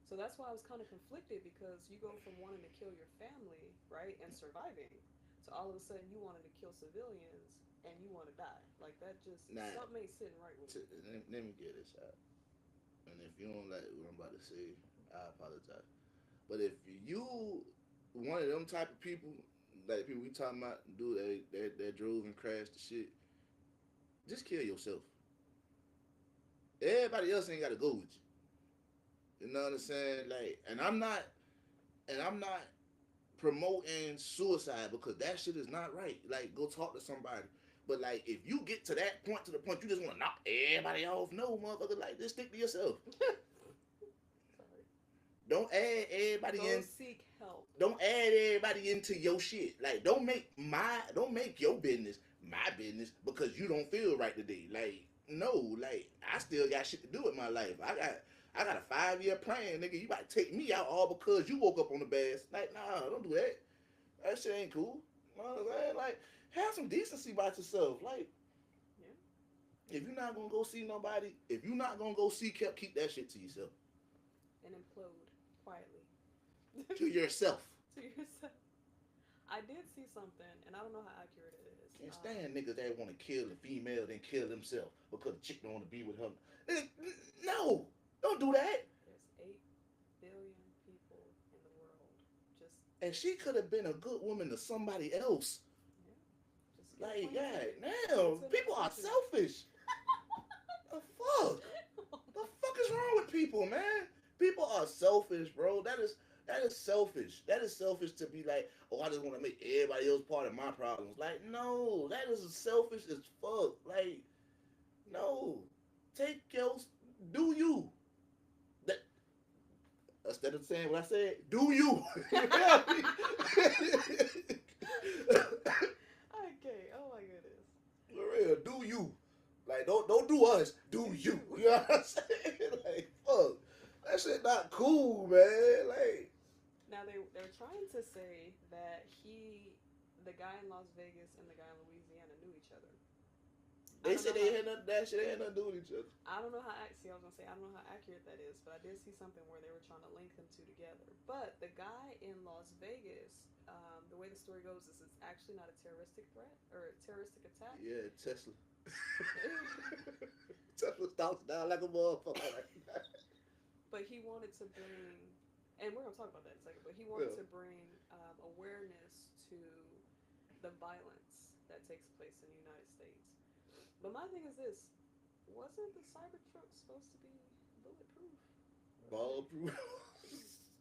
So that's why I was kind of conflicted because you go from wanting to kill your family, right, and surviving, to all of a sudden you wanted to kill civilians and you want to die. Like that just Nah, something ain't sitting right with me. let me get this out. And if you don't like what I'm about to say, I apologize. But if you one of them type of people, like people we talking about, do that drove and crashed the shit, just kill yourself. Everybody else ain't got to go with you. You know what I'm saying? Like, and I'm not promoting suicide because that shit is not right. Like, go talk to somebody. But like, if you get to that point, to the point you just want to knock everybody off, no, motherfucker, like, just stick to yourself. Sorry. Don't add everybody Go in. seek help. Don't add everybody into your shit. Like, don't make your business my business because you don't feel right today. Like, no, like I still got shit to do with my life. I got a 5-year plan, nigga. You about to take me out all because you woke up on the bed. Like, nah, don't do that. That shit ain't cool. You know what I'm saying? Like, have some decency about yourself. Like, Yeah. if you're not gonna go see nobody, if you're not gonna go see, keep that shit to yourself. And implode quietly. To yourself. To yourself. I did see something, and I don't know how accurate it is. Can't stand niggas that want to kill the female then kill themselves because the chick don't want to be with her. No, don't do that. There's 8 billion people in the world. Just And she could have been a good woman to somebody else. yeah. Just Like, get God, acquainted. damn, Get to people know are people. selfish. The fuck? The fuck is wrong with people, man? People are selfish, bro. That is selfish. That is selfish to be like, oh, I just want to make everybody else part of my problems. Like, no, that is selfish as fuck. Like, no, take your, do you? That instead of saying what I said, do you? Okay. Oh my goodness. For real, do you? Like, don't do us, do you? You know what I'm saying? Like, fuck, that shit not cool, man. Like, Now they're trying to say that the guy in Las Vegas and the guy in Louisiana knew each other. they said they had nothing, that shit ain't had nothing to do with each other. I don't know how. See, I was gonna say I don't know how accurate that is, but I did see something where they were trying to link them two together. But the guy in Las Vegas, the way the story goes is it's actually not a terroristic threat or a terroristic attack. Yeah, Tesla. Tesla stalks down like a motherfucker. But he wanted to bring, and we're gonna talk about that in a second. But he wanted Yeah. to bring awareness to the violence that takes place in the United States. But my thing is this: wasn't the Cybertruck supposed to be bulletproof? Ball-proof.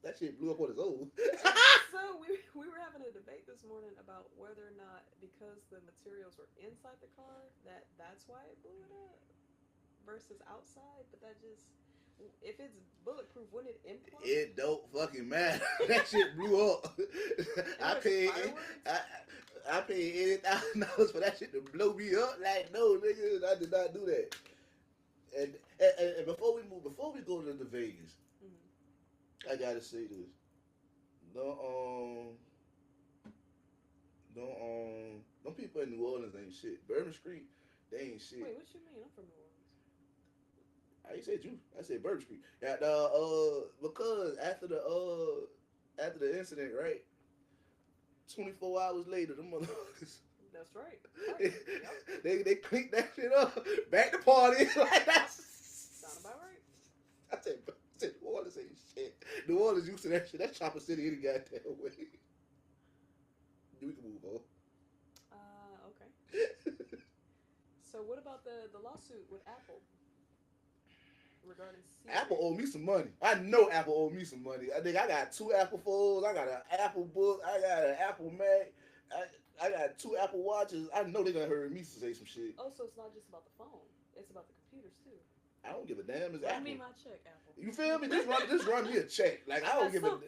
That shit blew up on its own. So we were having a debate this morning about whether or not because the materials were inside the car that's why it blew it up versus outside. But that just if it's bulletproof, wouldn't it implode? It don't fucking matter. That shit blew up. I paid I paid $80,000 for that shit to blow me up. Like, no, nigga, I did not do that. And before we go to the Vegas, I gotta say this. Them people in New Orleans ain't shit. Bourbon Street, they ain't shit. Wait, what you mean? I'm from New Orleans. I ain't said you. I said Bourbon Street. Yeah, because after the incident, right? 24 hours later, them motherfuckers. That's right. Yep. they cleaned that shit up. Back to party. Like that's Sound about right. I said New Orleans ain't shit. New Orleans used to that shit. That's Chopper City any goddamn way. We can move on. Okay. So what about the lawsuit with Apple regarding Siri? Apple owe me some money. I know Apple owe me some money. I think I got 2 Apple phones. I got an Apple book. I got an Apple Mac. I got 2 Apple watches. I know they're gonna hear me say some shit. Oh, so it's not just about the phone; it's about the computers too. I don't give a damn. It's Give Apple. me my check, Apple. You feel me? Just run me a check. Like I don't give a.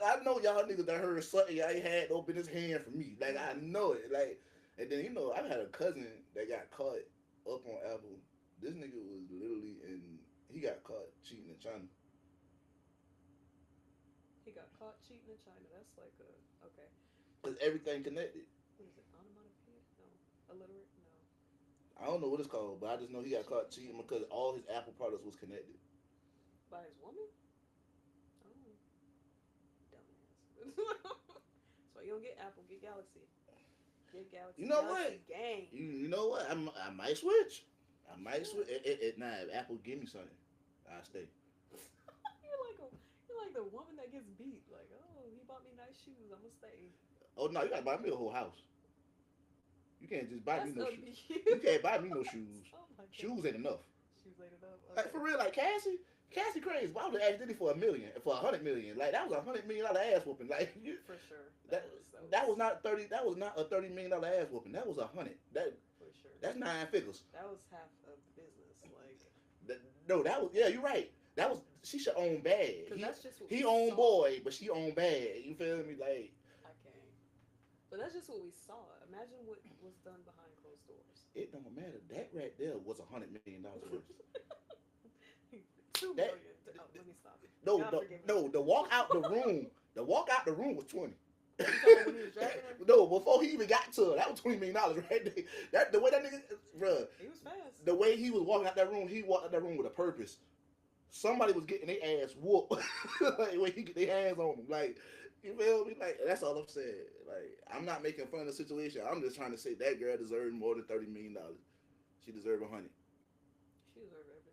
I know y'all niggas that heard something y'all ain't had no business hand for me. Like I know it. Like and then I've had a cousin that got caught up on Apple. This nigga was literally he got caught cheating in China. He got caught cheating in China. That's like okay. Cause everything connected. What is it? Onomatopoeia? No. Illiterate? No. I don't know what it's called, but I just know he got caught cheating because all his Apple products was connected. By his woman? Oh, dumbass. That's why you don't get Apple. Get Galaxy. Get You Galaxy. know Galaxy what? gang. You know what? I might switch. I might Yeah. switch. Nah, if Apple give me something, I stay. You're like the woman that gets beat. Like, oh, he bought me nice shoes. I'ma stay. Oh no, you gotta buy me a whole house. You can't just buy me That's no shoes. abuse. You can't buy me no shoes. Oh my Shoes god. ain't enough. Shoes laid it up. Like Okay. for real, like Cassie crazy. Why would ask Diddy for $1 million, for $100 million? Like that was $100 million ass whooping. Like For sure. that that was not 30. That was not a $30 million ass whooping. That was 100. For sure. That's 9 figures. That was half of the business. Like, No, that was yeah. You're right. That was she should own bad. because that's just what He we owned saw. boy, but she owned bad. You feel me? Like I can't. But that's just what we saw. Imagine what was done behind closed doors. it don't matter. That right there was $100 million worth. 2 million. That- Oh, let me stop. No, God forgive me. no. The walk out the room. The walk out the room was 20. You talking about when he was drafting her? No, before he even got to her, that was $20 million right there. That the way that nigga, bruh, He was fast. the way he was walking out that room, he walked out that room with a purpose. Somebody was getting their ass whooped. Like when he get their hands on him, like you feel me? Like that's all I'm saying. Like I'm not making fun of the situation. I'm just trying to say that girl deserved more than $30 million. She deserved 100. She deserved everything.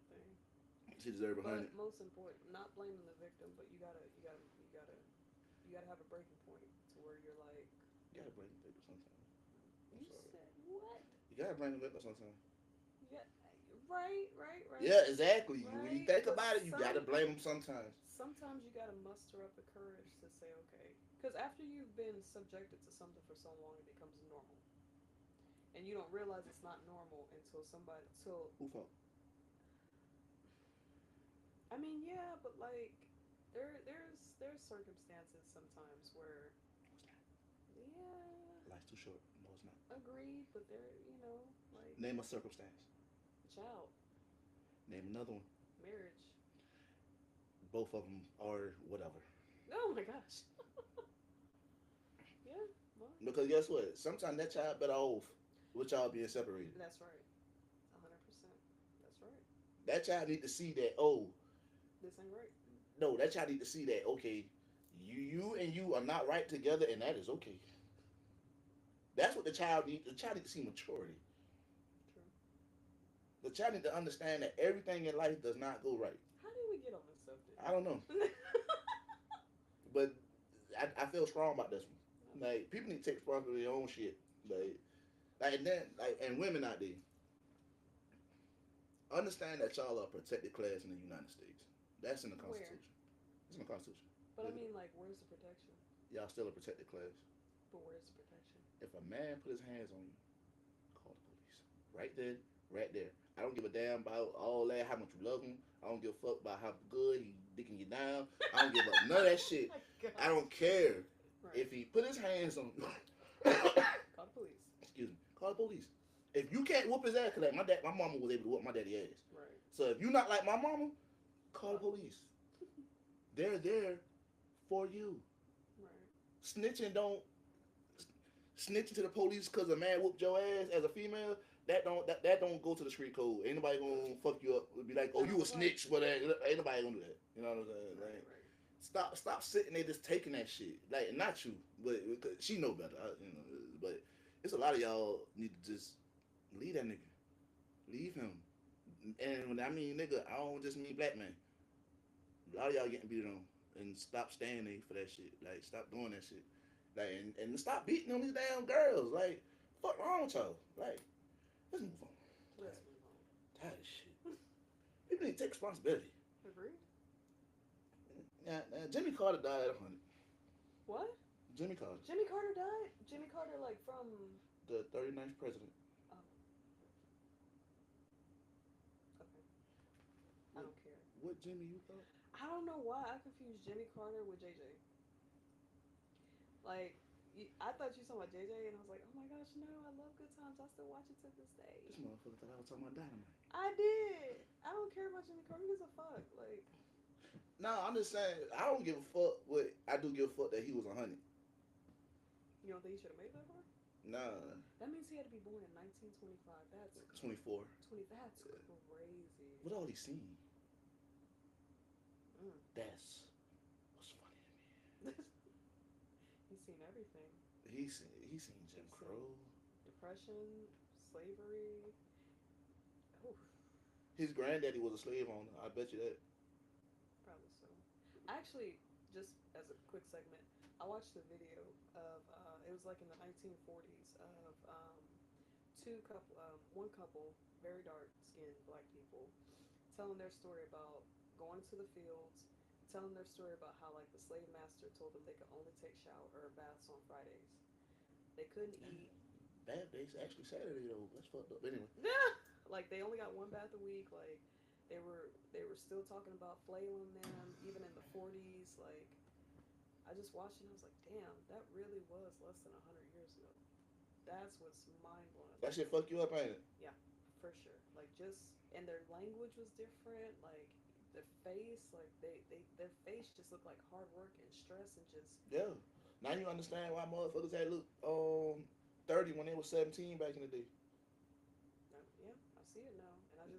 She deserved 100. But most important, not blaming the victim, but you gotta have a breaking point to where you're like, You gotta blame the victim sometimes. you said what? You gotta blame the victim sometimes. Yeah, right. Yeah, exactly. When you Right, think but about it, you gotta blame them sometimes. Sometimes you gotta muster up the courage to say, okay, because after you've been subjected to something for so long, it becomes normal, and you don't realize it's not normal until Who fault? I mean, yeah, but like there's circumstances sometimes where yeah, Life's too short. No, it's not. agreed, but there like Name a circumstance. child, Name another one. marriage. Both of them are whatever. Oh my gosh. Yeah, well, Because guess what? Sometimes that child better off with y'all being separated. that's right. 100%. That's right. That child need to see that. Oh This ain't right. no, that child need to see that. Okay, you and you are not right together, and that is okay. That's what the child need. The child need to see maturity. True. The child need to understand that everything in life does not go right. How did we get on this subject? I don't know, but I feel strong about this one. Like people need to take responsibility for their own shit. And then and women out there, understand that y'all are a protected class in the United States. That's in the Where? Constitution. It's in the Constitution. But I mean, like, where's the protection? Y'all still a protected class. But where's the protection? If a man put his hands on you, call the police. Right then, right there. I don't give a damn about all that, how much you love him. I don't give a fuck about how good he dicking you down. I don't give a none of that shit. Oh my God. I don't care. Right. If he put his hands on you, Call the police. excuse me, call the police. If you can't whoop his ass, cause like my mama was able to whoop my daddy ass. Right. So if you're not like my mama, call the police. They're there for you. Right. Snitching to the police because a man whooped your ass as a female. That don't go to the street code. Ain't nobody gonna fuck you up. Be like, oh, you a snitch, but ain't nobody gonna do that. You know what I'm saying? Right. Like, Right. stop sitting there just taking that shit. Like, not you, but she know better. But it's a lot of y'all need to just leave that nigga, leave him. And when I mean nigga, I don't just mean black man. A lot of y'all getting beat on, and stop standing there for that shit. Like, stop doing that shit. Like, and stop beating on these damn girls. Like, fuck wrong with y'all? Like, let's move on. Let's move on. Tired of shit. People need to take responsibility. Agreed. Now, Jimmy Carter died at 100. What? Jimmy Carter, Jimmy Carter died? Jimmy Carter, like, from... the 39th president. Oh. Okay. I don't care. What Jimmy you thought? I don't know why I confused Jimmy Carter with JJ. Like, I thought you were talking about JJ, and I was like, oh my gosh, no, I love Good Times. I still watch it to this day. This motherfucker thought I was talking about Dynamite. I did. I don't care about Jimmy Carter. Who gives a fuck? Like, No, I'm just saying, I don't give a fuck what, I do give a fuck that he was 100. You don't think he should have made that far? Nah, That means he had to be born in 1925. That's 24. 20. That's Yeah. crazy. What all he seen? Mm. That's what's funny to me. He's seen everything. He seen Jim He's Crow. Depression, slavery. Oof, His granddaddy was a slave owner. I bet you that. probably so. Actually, just as a quick segment, I watched a video of it was like in the 1940s of one couple, very dark skinned black people, telling their story about going to the fields, telling their story about how like the slave master told them they could only take shower or baths on Fridays. They couldn't eat. Bad days actually Saturday though. That's fucked up. Anyway. Like they only got one bath a week. Like they were still talking about flailing them even in the 40s. Like I just watched it and I was like, damn, that really was less than 100 years ago. That's what's mind blowing. That shit fuck you up, ain't it? Yeah, for sure. Like just and their language was different. Like the face, like their face just looked like hard work and stress and just Yeah. Now you understand why motherfuckers had look 30 when they was 17 back in the day. yeah, I see it now, and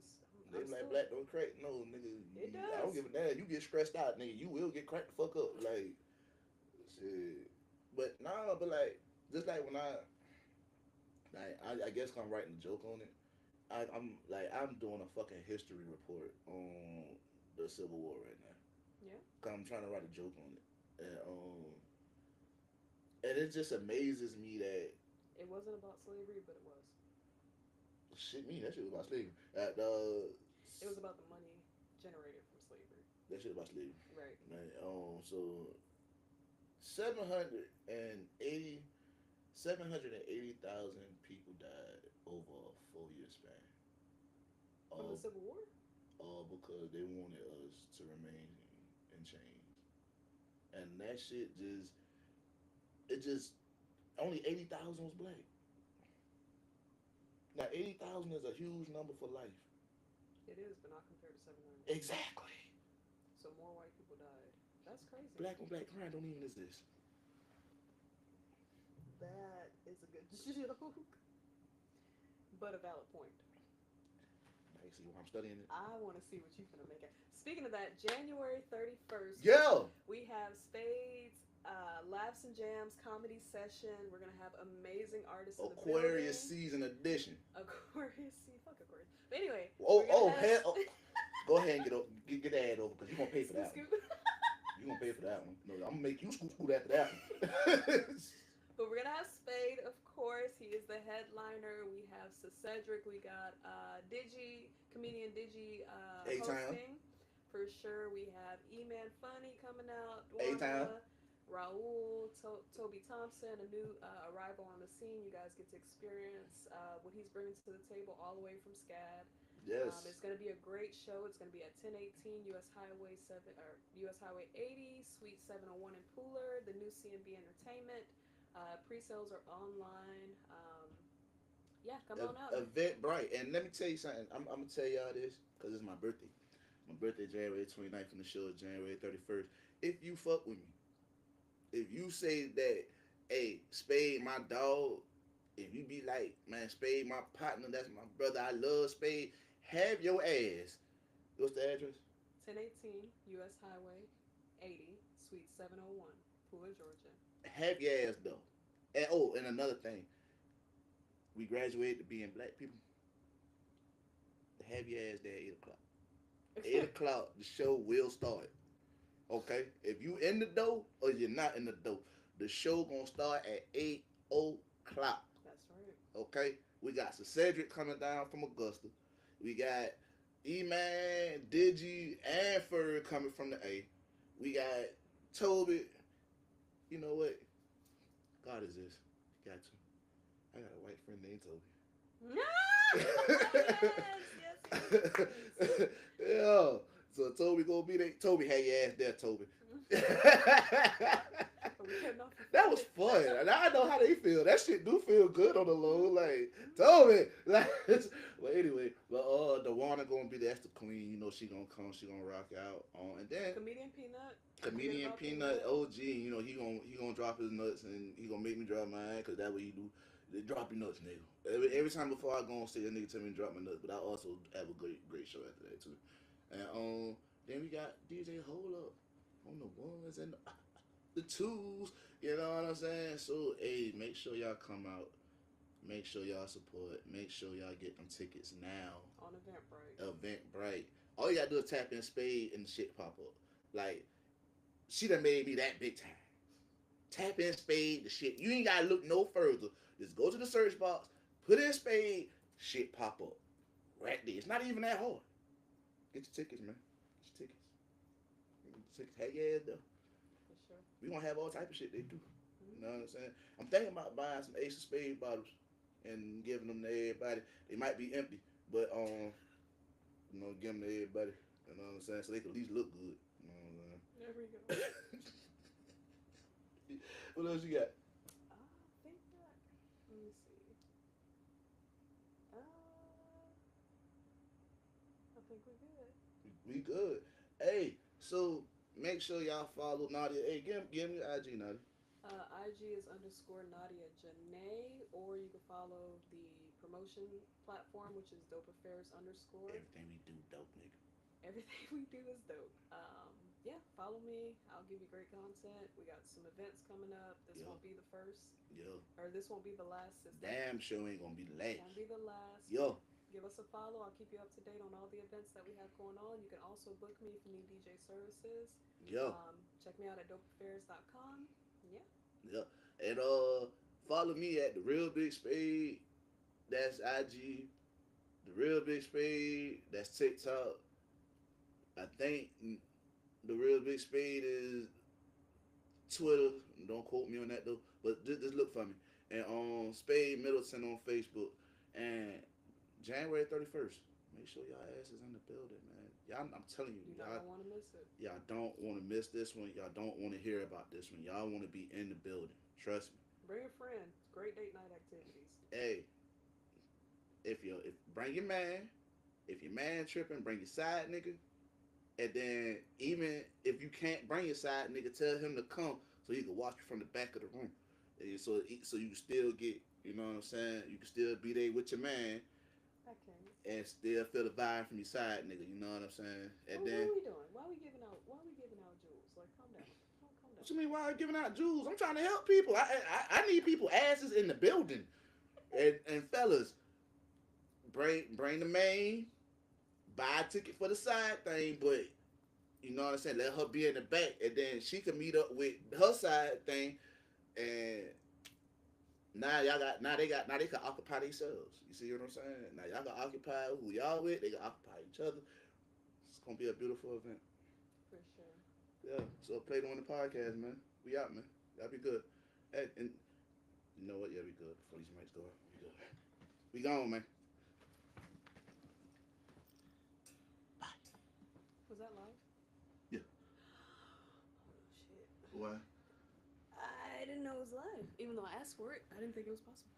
They I'm be like still black don't crack. No, nigga. It I don't does. give a damn. You get stressed out, nigga. You will get cracked the fuck up. Like shit. But nah, but like just like when I guess I'm writing a joke on it. I'm doing a fucking history report on the Civil War right now. yeah. 'Cause I'm trying to write a joke on it. And it just amazes me that It wasn't about slavery, but it was. shit me, that shit was about slavery. It was about the money generated from slavery. That shit about slavery. Right. Man, so 780 780,000 people died over a 4 year span. From the Civil War? All because they wanted us to remain in chains. And that shit just only 80,000 was black. Now 80,000 is a huge number for life. It is, but not compared to 700. Exactly. So more white people died. That's crazy. Black on black crime don't even exist. That is a good joke. But a valid point. Now you see why I'm studying it? I want to see what you're going to make it. Speaking of that, January 31st, Yeah! we have Spades, Laughs and Jams comedy session. We're going to have amazing artists in the Aquarius building. season edition. Aquarius, see, fuck Aquarius. But anyway. Go ahead and get the ad over because you're going to pay for that Scoop. one. You're going to pay for that one. No, I'm going to make you scoot after that one. But we're gonna have Spade, of course. He is the headliner. We have Cedric. We got comedian Digi hosting for sure. We have E-Man Funny coming out. A-Time. Raul, Toby Thompson, a new arrival on the scene. You guys get to experience what he's bringing to the table all the way from SCAD. Yes. It's going to be a great show. It's going to be at 1018 US Highway 80, Suite 701 in Pooler. The new CMB Entertainment. Pre-sales are online. Come on out. Eventbrite. And let me tell you something. I'm going to tell y'all this because it's my birthday. My birthday January 29th and the show is January 31st. If you fuck with me, if you say that, hey, Spade, my dog, if you be like, man, Spade, my partner, that's my brother, I love Spade, have your ass. What's the address? 1018 US Highway 80, Suite 701, Pooler, Georgia. Have your ass though. And another thing, we graduated to being black people. Have your ass there at 8 o'clock. 8 o'clock, the show will start. Okay? If you in the door or you're not in the door, the show gonna start at 8 o'clock. That's right. Okay? We got Cedric coming down from Augusta. We got E-Man, Digi, and Furry coming from the A. We got Toby. You know what? God is this. Got you. I got a white friend named Toby. Yes. Yeah. So Toby gonna be there. Toby, have your ass there, Toby. We Getting off the That was fun. And I know how they feel. That shit do feel good on the low. Like, told me. Like, well, anyway, but Dewana gonna be there. That's the queen. You know, she gonna come. She gonna rock out. And then Comedian Peanut. comedian Peanut OG. You know, he gonna drop his nuts and he gonna make me drop mine because that way he do. Drop your nuts, nigga. Every time before I go on stage, that nigga tell me to drop my nuts. But I also have a great show after that too. And then we got DJ Hold Up on the ones and the twos. You know what I'm saying? So, hey, make sure y'all come out. Make sure y'all support. Make sure y'all get them tickets now. On Eventbrite. Eventbrite. All you gotta do is tap in Spade and the shit pop up. Like, she done made me that big time. Tap in Spade, the shit. You ain't gotta look no further. Just go to the search box, put in Spade, shit pop up. Right there. It's not even that hard. Get your tickets, man. Get your tickets. Hey, yeah, though. For sure. We gonna have all type of shit they do. You know what I'm saying? I'm thinking about buying some Ace of Spades bottles and giving them to everybody. They might be empty, but you know, give them to everybody. You know what I'm saying? So they can at least look good. You know what I'm saying? There we go. What else you got? I think that. Let me see. I think we're good. We good. Hey, so make sure y'all follow Nadia. Hey, give me your IG, Nadia. IG is _ Nadia Janae, or you can follow the promotion platform, which is Dope Affairs _ Everything we do, dope, nigga. Everything we do is dope. Yeah, follow me. I'll give you great content. We got some events coming up. This won't be the first. Yo. Or this won't be the last. Damn sure ain't gonna be the last. Can't be the last. Yo. Give us a follow. I'll keep you up to date on all the events that we have going on. You can also book me if you need DJ services. Yo. Check me out at dopeaffairs.com. Yeah. Yeah. And follow me at The Real Big Spade. That's IG. The Real Big Spade. That's TikTok. I think The Real Big Spade is Twitter. Don't quote me on that though. But just look for me. And on Spade Middleton on Facebook. And January 31st. Make sure y'all asses in the building, man. Y'all, I'm telling you, y'all don't want to miss it. Y'all don't want to miss this one. Y'all don't want to hear about this one. Y'all want to be in the building. Trust me. Bring a friend. Great date night activities. Hey, if bring your man. If your man tripping, bring your side nigga. And then even if you can't bring your side nigga, tell him to come so he can watch you from the back of the room. And so you can still get, you know what I'm saying? You can still be there with your man. Okay. And still feel the vibe from your side nigga, you know what I'm saying? And then, what are we doing? Why are we giving out jewels? Like, calm down. Calm down. What you mean why are we giving out jewels? I'm trying to help people. I need people asses in the building. And fellas, bring the main, buy a ticket for the side thing, but you know what I'm saying? Let her be in the back, and then she can meet up with her side thing, and now they can occupy themselves. You see what I'm saying? Now y'all can occupy who y'all with. They can occupy each other. It's gonna be a beautiful event. For sure. Yeah. So play it on the podcast, man. We out, man. That'll be good. And you know what? Yeah, we good. Before these mics go out, we good. We gone, man. Bye. Was that live? Yeah. Oh shit. Why? I didn't know it was live. Even though I asked for it, I didn't think it was possible.